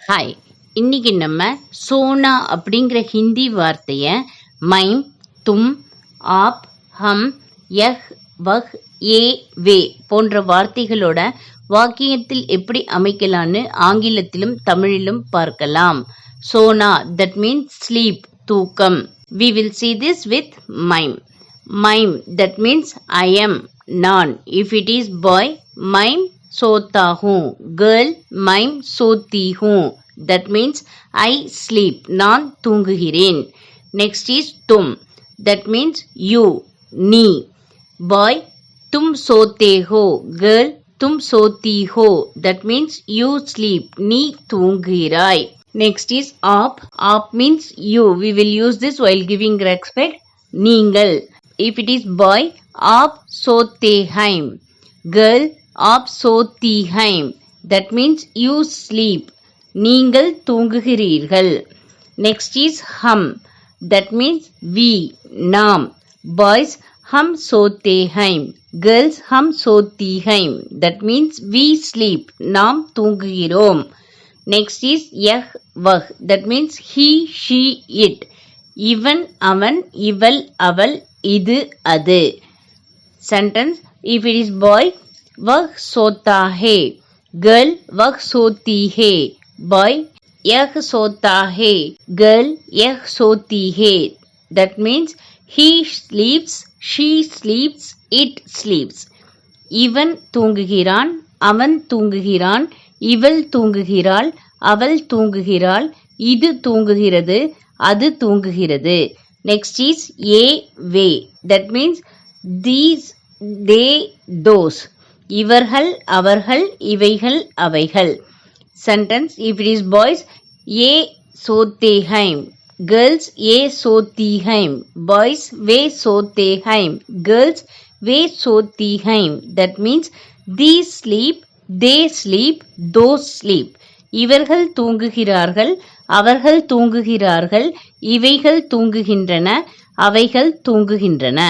Hi, இன்னைக்கு நம்ம சோனா அப்படிங்கிற ஹிந்தி வார்த்தைய மைம், தும், ஆப், ஹம், யஹ், வஹ், ஏ, வே போன்ற வார்த்தைகளோட வாக்கியத்தில் எப்படி அமைக்கலான்னு ஆங்கிலத்திலும் தமிழிலும் பார்க்கலாம். சோனா, that means sleep, தூக்கம். We will see this with mime. Mime, that means I am, நான். If it is boy, mime सोता हूँ. Girl, mime सोती हूँ. That means I sleep. நான் தூங்குகிறேன். Next is तुम. That means you, நீ. Boy, तुम सोते हो. Girl, तुम सोती हो. That means you sleep. நீ தூங்குகிறாய். Next is आप. आप means you. We will use this while giving respect. நீங்கள். If it is boy, आप सोते हैं. Girl, आप सोती हैं. That means you sleep. நீங்கள் தூங்குகிறீர்கள். Next is हम. That means we, நாம். Boys, हम सोते हैं. Girls, हम सोती हैं. That means we sleep. நாம் தூங்குகிறோம். Next is यह वह. That means he, she, it. இவன், அவன், இவள், அவள், இது, அது. Sentence. If it is boy, वह सोता है. गर्ल, वह सोती है. बॉय, यह सोता है. गर्ल, यह सोती है. That means he sleeps, she sleeps, it sleeps. இவன் தூங்குகிறான், அவன் தூங்குகிறான், இவள் தூங்குகிறாள், அவள் தூங்குகிறாள், இது தூங்குகிறது, அது தூங்குகிறது. Next is A, way. That means these, they, those. இவர்கள், அவர்கள், இவைகள், அவைகள். Sentence. If it is boys, ये सोते हैं. Girls, ये सोती हैं. Boys, वे सोते हैं. Girls, वे सोती हैं. That means these sleep, they sleep, those sleep. இவர்கள் தூங்குகிறார்கள், அவர்கள் தூங்குகிறார்கள், இவைகள் தூங்குகின்றன, அவைகள் தூங்குகின்றன.